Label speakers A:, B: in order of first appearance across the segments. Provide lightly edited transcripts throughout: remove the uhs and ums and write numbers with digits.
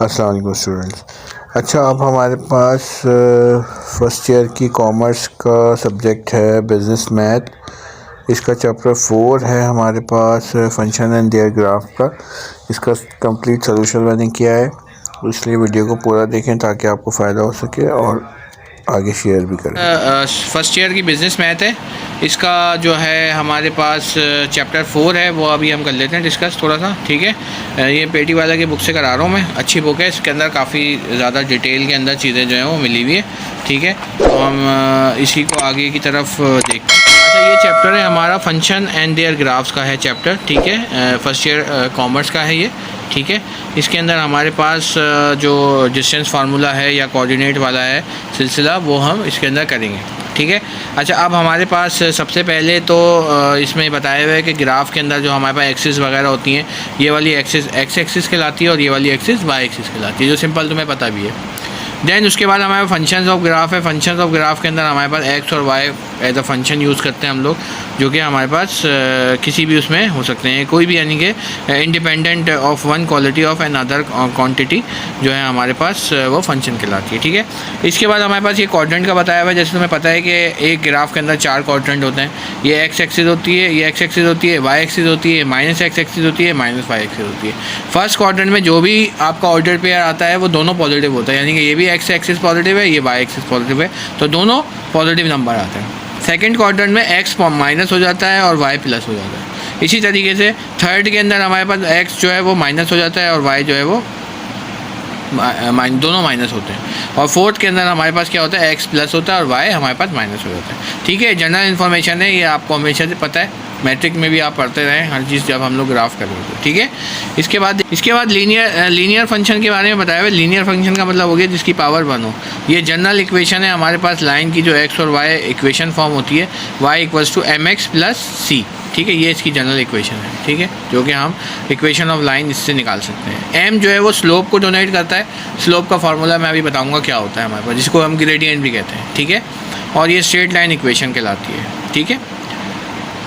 A: अस्सलाम वालेकुम स्टूडेंट्स। अच्छा, अब हमारे पास फर्स्ट ईयर की कॉमर्स का सब्जेक्ट है बिज़नेस मैथ। इसका चैप्टर 4 है हमारे पास फंक्शन एंड देयर ग्राफ का। इसका कंप्लीट सलूशन मैंने किया है, इसलिए वीडियो को पूरा देखें ताकि आपको फ़ायदा हो सके और आगे शेयर भी करें।
B: फर्स्ट ईयर की बिज़नेस मैथ है। इसका जो है हमारे पास चैप्टर 4 है, वो अभी हम कर लेते हैं डिस्कस थोड़ा सा। ठीक है, ये पेटी वाला की बुक से करा रहा हूँ मैं। अच्छी बुक है, इसके अंदर काफ़ी ज़्यादा डिटेल के अंदर चीज़ें जो हैं वो मिली हुई है। ठीक है, तो हम इसी को आगे की तरफ देखते हैं। अच्छा, ये चैप्टर है हमारा फंक्शन एंड देयर ग्राफ्स का है चैप्टर। ठीक है, फर्स्ट ईयर कॉमर्स का है ये। ठीक है, इसके अंदर हमारे पास जो डिस्टेंस फार्मूला है या कोऑर्डिनेट वाला है सिलसिला, वो हम इसके अंदर करेंगे। ठीक है। अच्छा, अब हमारे पास सबसे पहले तो इसमें बताया हुआ है कि ग्राफ के अंदर जो हमारे पास एक्सिस वगैरह होती हैं, ये वाली एक्सिस एक्स एक्सिस कहलाती है और ये वाली एक्सिस वाई एक्सिस कहलाती है, जो सिंपल तुम्हें पता भी है। देन उसके बाद हमारे फंक्शंस ऑफ ग्राफ है। फंक्शंस ऑफ ग्राफ के अंदर हमारे पास एक्स और y as a function use करते हैं हम लोग, जो कि हमारे पास किसी भी उसमें हो सकते हैं, कोई भी, यानी कि independent of one quality of an other quantity जो है हमारे पास वो फंक्शन कहलाती है। ठीक है, इसके बाद हमारे पास ये क्वाड्रेंट का बताया हुआ है। जैसे तुम्हें पता है कि एक ग्राफ के अंदर 4 क्वाड्रेंट होते हैं। ये एक्स एक्सिस होती है, ये एक्स एक्सिस होती है, वाई एक्सिस होती है, माइनस एक्स एक्सिस होती है, माइनस वाई एक्सिस होती है। फर्स्ट क्वाड्रेंट में जो भी आपका ऑर्डर पेयर आता है वो दोनों पॉजिटिव होता है, यानी कि ये भी एक्स एक्सिस पॉजिटिव है, ये वाई एक्सिस पॉजिटिव है, तो दोनों पॉजिटिव नंबर आते हैं। सेकंड क्वाड्रेंट में एक्स माइनस हो जाता है और वाई प्लस हो जाता है। इसी तरीके से थर्ड के अंदर हमारे पास एक्स जो है वो माइनस हो जाता है और वाई जो है वो दोनों माइनस होते हैं। और फोर्थ के अंदर हमारे पास क्या होता है, एक्स प्लस होता है और वाई हमारे पास माइनस हो जाता है। ठीक है, जनरल इन्फॉर्मेशन है, ये आपको हमेशा से पता है, मैट्रिक में भी आप पढ़ते रहें हर चीज़ जब हम लोग ग्राफ करेंगे। ठीक है, इसके बाद लीनियर फंक्शन के बारे में बताया हुआ है। लीनियर फंक्शन का मतलब हो गया जिसकी पावर 1 हो। ये जनरल इक्वेशन है हमारे पास, लाइन की जो एक्स और वाई इक्वेशन फॉर्म होती है, y equals to m x plus c. ठीक है, ये इसकी जनरल इक्वेशन है। ठीक है, जो कि हम इक्वेशन ऑफ लाइन इससे निकाल सकते हैं। एम जो है वो स्लोप को डोनेट करता है। स्लोप का फार्मूला मैं अभी बताऊंगा क्या होता है हमारे पास, जिसको हम ग्रेडियंट भी कहते हैं। ठीक है, और ये स्ट्रेट लाइन इक्वेशन कहलाती है। ठीक है,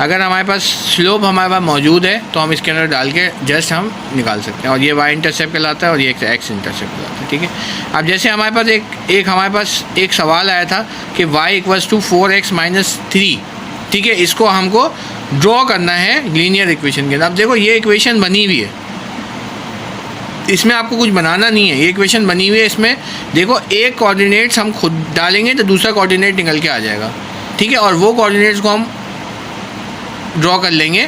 B: अगर हमारे पास स्लोप हमारे पास मौजूद है तो हम इसके अंदर डाल के जस्ट हम निकाल सकते हैं। और ये वाई इंटरसेप्ट कहलाता है और ये एक्स इंटरसेप्ट कहलाता है। ठीक है, अब जैसे हमारे पास हमारे पास एक सवाल आया था कि Y equals to 4x minus 3। ठीक है, इसको हमको ड्रॉ करना है लीनियर इक्वेशन के अंदर। अब देखो, ये इक्वेशन बनी हुई है, इसमें आपको कुछ बनाना नहीं है, ये इक्वेशन बनी हुई है। इसमें देखो, एक कोऑर्डिनेट्स हम खुद डालेंगे तो दूसरा कोऑर्डिनेट निकल के आ जाएगा। ठीक है, और वो कोऑर्डिनेट्स को हम ड्रॉ कर लेंगे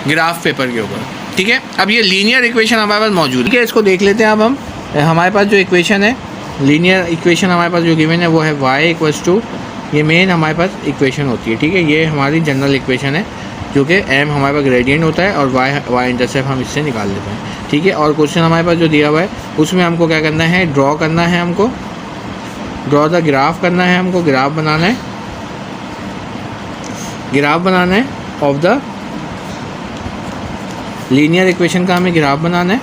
B: ग्राफ पेपर के ऊपर। ठीक है, अब ये लीनियर इक्वेशन हमारे पास मौजूद है। ठीक है, इसको देख लेते हैं। अब हम हमारे पास जो इक्वेशन है, लीनियर इक्वेशन हमारे पास जो गिवन है वो है वाई इक्वल्स टू, ये मेन हमारे पास इक्वेशन होती है। ठीक है, ये हमारी जनरल इक्वेशन है, जो कि एम हमारे पास ग्रेडियंट होता है और वाई इंटरसेप्ट हम इससे निकाल लेते हैं। ठीक है, और क्वेश्चन हमारे पास जो दिया हुआ है उसमें हमको क्या करना है, ड्रॉ करना है, हमको ड्रॉ द ग्राफ करना है, हमको ग्राफ बनाना है, ऑफ द लीनियर इक्वेशन का हमें ग्राफ बनाना है।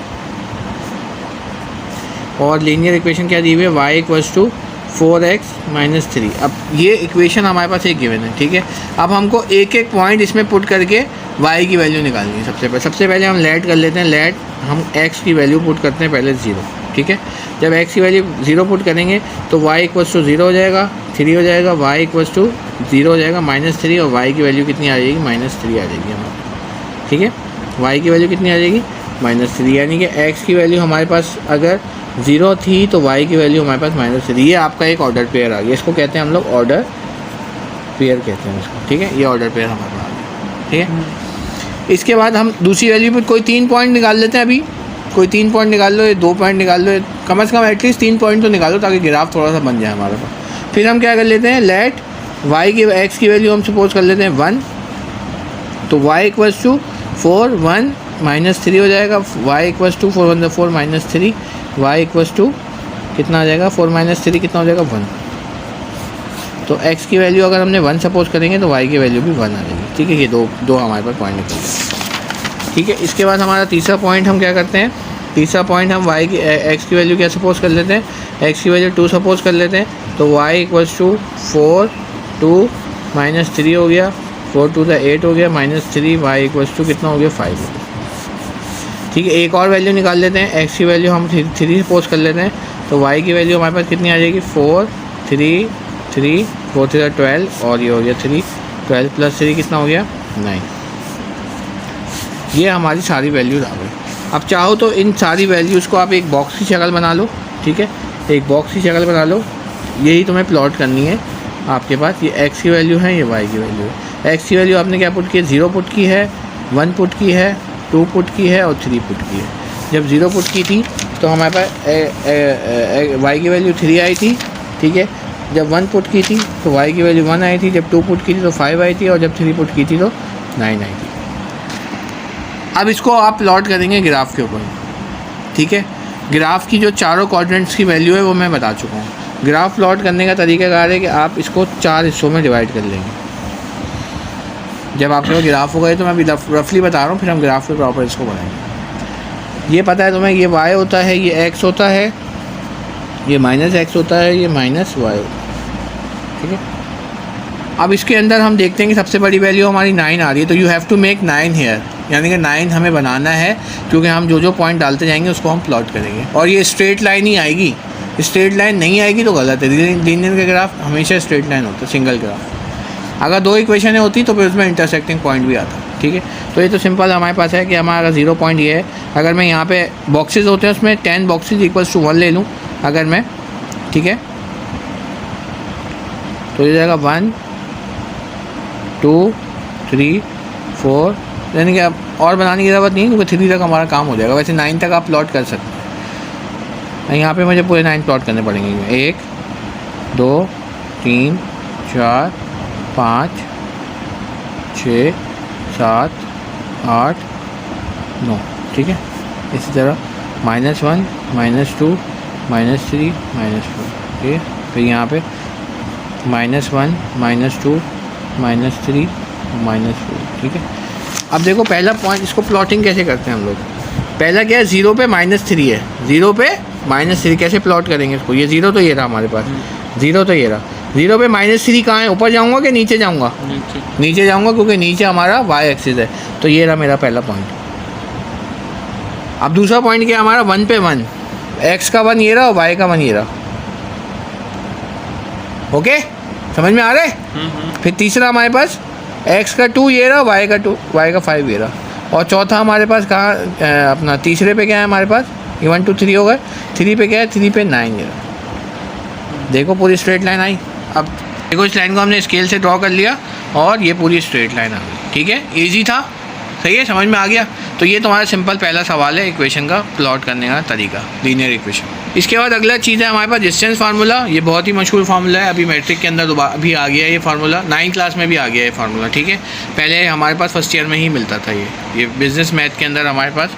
B: और लीनियर इक्वेशन क्या दी हुई है, y equals to 4x minus 3। अब ये इक्वेशन हमारे पास एक गिवन है। ठीक है, अब हमको एक एक पॉइंट इसमें पुट करके y की वैल्यू निकालनी है। सबसे पहले हम लेट कर लेते हैं। लेट हम x की वैल्यू पुट करते हैं पहले 0। ठीक है, जब x की वैल्यू 0 पुट करेंगे तो y इक्वल्स टू 0 हो जाएगा, 3 हो जाएगा, y इक्वल्स टू 0 हो जाएगा, -3, और y की वैल्यू कितनी आ जाएगी, -3 आ जाएगी हमारे। ठीक है, y की वैल्यू कितनी आ जाएगी, -3, यानी कि x की वैल्यू हमारे पास अगर 0 थी तो y की वैल्यू हमारे पास -3। ये आपका एक ऑर्डर पेयर आ गया, इसको कहते हैं हम लोग ऑर्डर पेयर कहते हैं इसको। ठीक है, ये ऑर्डर पेयर हमारे पास आ गया। ठीक है, इसके बाद हम दूसरी वैल्यू पर कोई 3 पॉइंट निकाल लेते हैं। अभी कोई 3 पॉइंट निकाल लो, 2 पॉइंट निकाल लो, कम से कम एटलीस्ट 3 पॉइंट तो निकालो ताकि ग्राफ थोड़ा सा बन जाए हमारे पास। फिर हम क्या कर लेते हैं, लेट y की x की वैल्यू हम सपोज कर लेते हैं 1, तो y इक्वल्स टू 4, 1 -3 हो जाएगा, y equals to 4 1 4 -3, y equals to कितना आ जाएगा, 4 -3 कितना हो जाएगा, 1। तो x की वैल्यू अगर हमने 1 सपोज करेंगे तो y की वैल्यू भी 1 आ जाएगी। ठीक है, ये दो हमारे पास पॉइंट निकल जाएंगे। ठीक है, इसके बाद हमारा तीसरा पॉइंट हम क्या करते हैं, तीसरा पॉइंट हम x की वैल्यू क्या सपोज कर लेते हैं, x की वैल्यू 2 सपोज कर लेते हैं। तो y इक्वल्स टू 4 2 -3 हो गया, 4 2 8 हो गया, -3, y इक्वल्स टू कितना हो गया, 5 हो गया। ठीक है, एक और वैल्यू निकाल लेते हैं, एक्स की वैल्यू हम 3 सपोज कर लेते हैं, तो वाई की वैल्यू हमारे पास कितनी आ जाएगी 4 3 3 4 3 12 और ये हो गया 3 12 प्लस 3 कितना हो गया 9। ये हमारी सारी वैल्यूज आ गई। अब चाहो तो इन सारी वैल्यूज़ को आप एक बॉक्स की शक्ल बना लो, ठीक है, एक बॉक्स की शक्ल बना लो, यही तुम्हें प्लॉट करनी है। आपके पास ये एक्स की वैल्यू है, ये वाई की वैल्यू है। एक्स की वैल्यू आपने क्या पुट की है, 0 पुट की है, 1 पुट की है, 2 पुट की है और 3 पुट की है। जब 0 पुट की थी तो हमारे पास वाई की वैल्यू 3 आई थी, ठीक है। जब 1 पुट की थी तो वाई की वैल्यू 1 आई थी, जब 2 पुट की थी तो 5 आई थी और जब 3 पुट की थी तो 9 आई थी। अब इसको आप प्लॉट करेंगे ग्राफ के ऊपर, ठीक है। ग्राफ की जो चारों कोऑर्डिनेट्स की वैल्यू है वो मैं बता चुका हूँ। ग्राफ प्लॉट करने का तरीकाकार है कि आप इसको 4 हिस्सों में डिवाइड कर लेंगे। जब आपके पास ग्राफ होगा तो मैं अभी रफली बता रहा हूँ, फिर हम ग्राफ पे प्रॉपर इसको बनाएंगे। ये पता है तुम्हें, ये y होता है, ये x होता है, ये -x होता है, ये -y होता है, ठीक है। अब इसके अंदर हम देखते हैं कि सबसे बड़ी वैल्यू हमारी 9 आ रही है, तो you have to make 9 here, यानी कि 9 हमें बनाना है, क्योंकि हम जो पॉइंट डालते जाएंगे उसको हम प्लॉट करेंगे। और ये स्ट्रेट लाइन ही आएगी, स्ट्रेट लाइन नहीं आएगी तो गलत है। लीनियर का ग्राफ हमेशा स्ट्रेट लाइन होता है, सिंगल ग्राफ। अगर 2 इक्वेशनें होती तो फिर उसमें इंटरसेक्टिंग पॉइंट भी आता, ठीक है। तो ये तो सिंपल हमारे पास है कि हमारा 0 पॉइंट ये है। अगर मैं यहाँ पे बॉक्सेस होते हैं उसमें 10 बॉक्सेस इक्वल्स टू 1 ले लूँ अगर मैं, ठीक है, तो ये जाएगा 1 2 3 4, यानी कि अब और बनाने की ज़रूरत नहीं है क्योंकि 3 तक हमारा काम हो जाएगा। वैसे 9 तक आप प्लॉट कर सकते हैं। यहाँ पे मुझे पूरे 9 प्लॉट करने पड़ेंगे, 1 2 3 4 5 6 7 8 9, ठीक है। इसी तरह -1 -2 -3 -4, ठीक है। फिर यहाँ पे -1 -2 -3 -4, ठीक है। अब देखो पहला पॉइंट, इसको प्लॉटिंग कैसे करते हैं हम लोग। पहला क्या है, 0 पे -3 है, 0 पे -3 कैसे प्लॉट करेंगे इसको। ये 0 तो ये रहा हमारे पास, 0 तो ये रहा। 0 पे -3 कहाँ है, ऊपर जाऊँगा कि नीचे जाऊँगा, नीचे जाऊँगा क्योंकि नीचे हमारा y एक्सिस है। तो ये रहा मेरा पहला पॉइंट। अब दूसरा पॉइंट क्या है हमारा, 1 पे 1, x का 1 ये रहा और y का 1 ये रहा। ओके, समझ में आ रहा है। फिर तीसरा हमारे पास x का 2 ये रहा, y का 5 ये रहा। और चौथा हमारे पास कहाँ, अपना तीसरे पे क्या है हमारे पास, ये 1 2 3 हो गए। 3 पे क्या है, 3 पे 9 ये रहा। देखो पूरी स्ट्रेट लाइन आई। अब देखो इस लाइन को हमने स्केल से ड्रॉ कर लिया और ये पूरी स्ट्रेट लाइन आ गई, ठीक है। ईजी था, सही है, समझ में आ गया। तो ये तुम्हारा सिंपल पहला सवाल है इक्वेशन का प्लॉट करने का तरीका, लीनियर इक्वेशन। इसके बाद अगला चीज़ है हमारे पास डिस्टेंस फार्मूला। ये बहुत ही मशहूर फार्मूला है, अभी मैट्रिक के अंदर भी आ गया है ये फार्मूला, 9th क्लास में भी आ गया है ये फार्मूला, ठीक है। पहले हमारे पास फर्स्ट ईयर में ही मिलता था ये बिजनेस मैथ के अंदर हमारे पास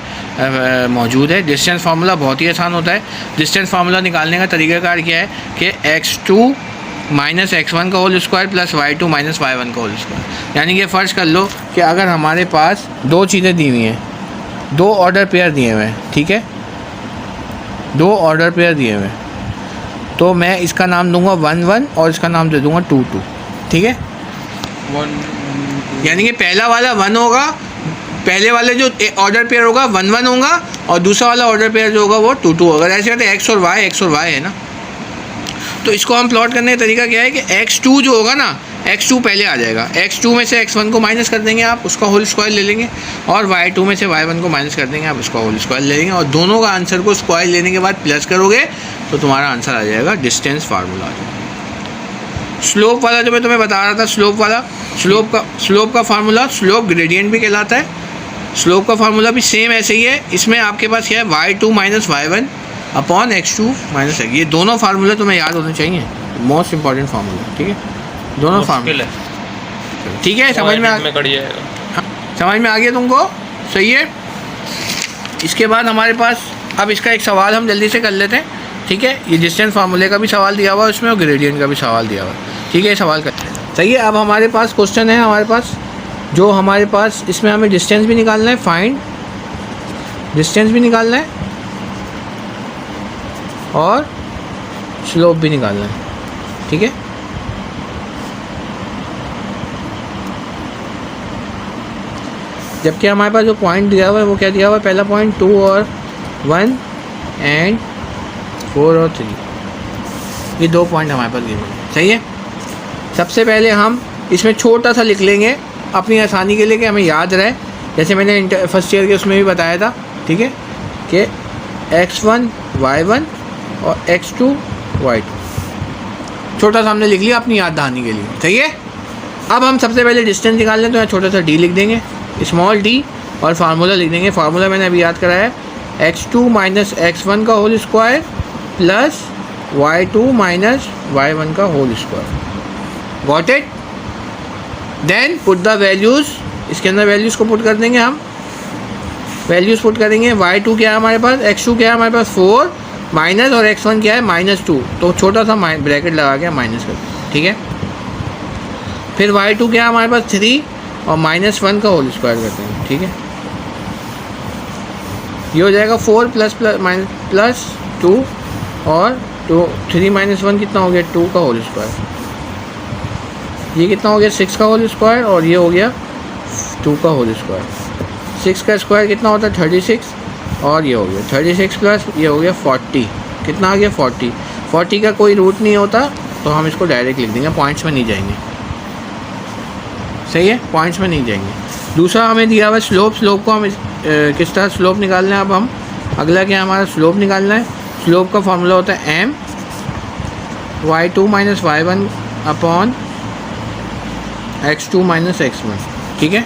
B: मौजूद है। डिस्टेंस फार्मूला बहुत ही आसान होता है। डिस्टेंस फार्मूला निकालने का तरीकाकार क्या है कि x2 -x1 का whole square plus y2 -y1 का होल स्क्वायर। यानी कि फ़र्ज़ कर लो कि अगर हमारे पास 2 चीज़ें दी हुई हैं, 2 ऑर्डर पेयर दिए हुए हैं, ठीक है, 2 ऑर्डर पेयर दिए हुए हैं, तो मैं इसका नाम दूंगा 1 1 और इसका नाम दे दूंगा 2 2, ठीक है। यानी कि पहला वाला 1 होगा, पहले वाले जो ऑर्डर पेयर होगा 1 1 होगा और दूसरा वाला ऑर्डर पेयर जो होगा वो 2 2 होगा। ऐसे करते x और y है ना। तो इसको हम प्लॉट करने का तरीका क्या है कि x2 जो होगा ना, x2 पहले आ जाएगा। x2 में से x1 को माइनस कर देंगे आप, उसका होल स्क्वायर ले लेंगे, और y2 में से y1 को माइनस कर देंगे आप, उसका होल स्क्वायर ले लेंगे, और दोनों का आंसर को स्क्वायर लेने के बाद प्लस करोगे तो तुम्हारा आंसर आ जाएगा, डिस्टेंस फार्मूला आ जाएगा। स्लोप वाला जो मैं तुम्हें बता रहा था, स्लोप का फार्मूला, स्लोप ग्रेडियंट भी कहलाता है। स्लोप का फार्मूला भी सेम ऐसे ही है। इसमें आपके पास क्या है, y2 - y1 upon x2 - x। ये दोनों फार्मूले तुम्हें याद होने चाहिए, मोस्ट इंपॉर्टेंट फार्मूला, ठीक है। दोनों फार्मूले, ठीक है, समझ में आ गया तुमको, सही है। इसके बाद हमारे पास अब इसका एक सवाल हम जल्दी से कर लेते हैं, ठीक है। ये डिस्टेंस फार्मूले का भी सवाल दिया हुआ है उसमें और ग्रेडियंट का भी सवाल दिया हुआ है, ठीक है। सवाल करते हैं, सही है। अब हमारे पास क्वेश्चन है, हमारे पास जो हमारे पास इसमें हमें डिस्टेंस भी निकालना है, फाइंड डिस्टेंस भी निकालना है और स्लोप भी निकालना है, ठीक है। जबकि हमारे पास जो पॉइंट दिया हुआ है वो क्या दिया हुआ है, पहला पॉइंट 2 और 1 एंड 4 और 3, ये 2 पॉइंट हमारे पास दिए हुए हैं। सही है। सबसे पहले हम इसमें छोटा सा लिख लेंगे अपनी आसानी के लिए कि हमें याद रहे, जैसे मैंने फर्स्ट ईयर के उसमें भी बताया था, ठीक है, कि x1 y1 और x2 y2, छोटा सा हमने लिख लिया अपनी याद दहानी के लिए। सही है। अब हम सबसे पहले डिस्टेंस निकाल लें, तो यहाँ छोटा सा d लिख देंगे, स्मॉल d, और फार्मूला लिख देंगे। फार्मूला मैंने अभी याद कराया है, x2 माइनस x1 का whole square plus y2 minus y1 का whole square. Got it. Then put the values, इसके अंदर वैल्यूज़ को पुट कर देंगे हम, वैल्यूज़ पुट करेंगे। y2 क्या है हमारे पास, x2 क्या है हमारे पास 4 माइनस, और x1 क्या है -2, तो छोटा सा ब्रैकेट लगा के माइनस कर दें, ठीक है। फिर y2 क्या है हमारे पास 3 और -1 का होल स्क्वायर करते हैं, ठीक है। ये हो जाएगा 4 प्लस 2 और 3 - 1 कितना हो गया 2 का होल स्क्वायर, ये कितना हो गया 6 का होल स्क्वायर, और ये हो गया 2 का होल स्क्वायर। 6 का स्क्वायर कितना होता है 36, और ये हो गया 36 प्लस ये हो गया 40, कितना आ गया 40। 40 का कोई रूट नहीं होता, तो हम इसको डायरेक्ट लिख देंगे, पॉइंट्स में नहीं जाएंगे। सही है, पॉइंट्स में नहीं जाएंगे। दूसरा हमें दिया हुआ है स्लोप, स्लोप को हम किस तरह स्लोप निकालना है। अब हम अगला क्या हमारा स्लोप निकालना है। स्लोप का फॉर्मूला होता है m y2 minus y1 upon x2 minus x1, ठीक है।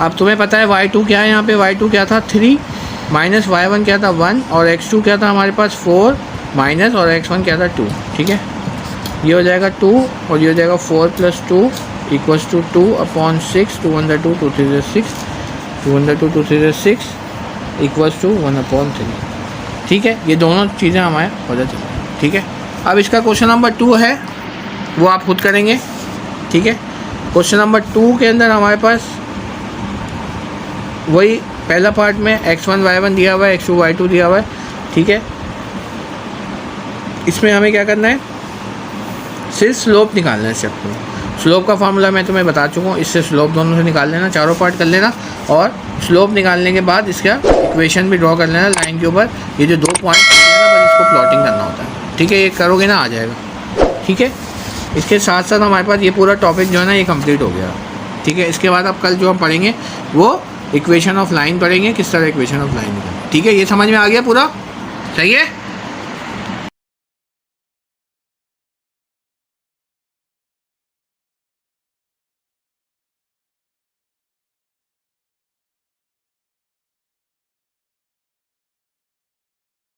B: अब तुम्हें पता है y2 क्या है, यहाँ पे y2 क्या था 3 माइनस y1 क्या था 1 और x2 क्या था हमारे पास 4 माइनस, और x1 क्या था 2, ठीक है। ये हो जाएगा 2 और ये हो जाएगा 4 plus 2 equals to 2 upon 6, 2 × 2 2 3 6, 2 × 2 2 3 6 equals to 1/3, ठीक है। ये दोनों चीज़ें हमारे हो जाती हैं, ठीक है। अब इसका क्वेश्चन नंबर 2 है, वो आप खुद करेंगे, ठीक है। क्वेश्चन नंबर 2 के अंदर हमारे पास वही पहला पार्ट में x1 y1 दिया हुआ है, x2 y2 दिया हुआ है, ठीक है। इसमें हमें क्या करना है, सिर्फ स्लोप निकालना है। स्टेप में स्लोप का फार्मूला मैं तुम्हें बता चुका हूँ, इससे स्लोप दोनों से निकाल लेना, चारों पार्ट कर लेना, और स्लोप निकालने के बाद इसका इक्वेशन भी ड्रॉ कर लेना लाइन के ऊपर। ये जो 2 पॉइंट है ना, बस इसको प्लॉटिंग करना होता है, ठीक है। ये करोगे ना आ जाएगा, ठीक है। इसके साथ साथ हमारे पास ये पूरा टॉपिक जो है ना ये कंप्लीट हो गया, ठीक है। इसके बाद अब कल जो हम पढ़ेंगे वो इक्वेशन ऑफ लाइन पढ़ेंगे, किस तरह इक्वेशन ऑफ लाइन निकालें, ठीक है। ये समझ में आ गया पूरा, सही है।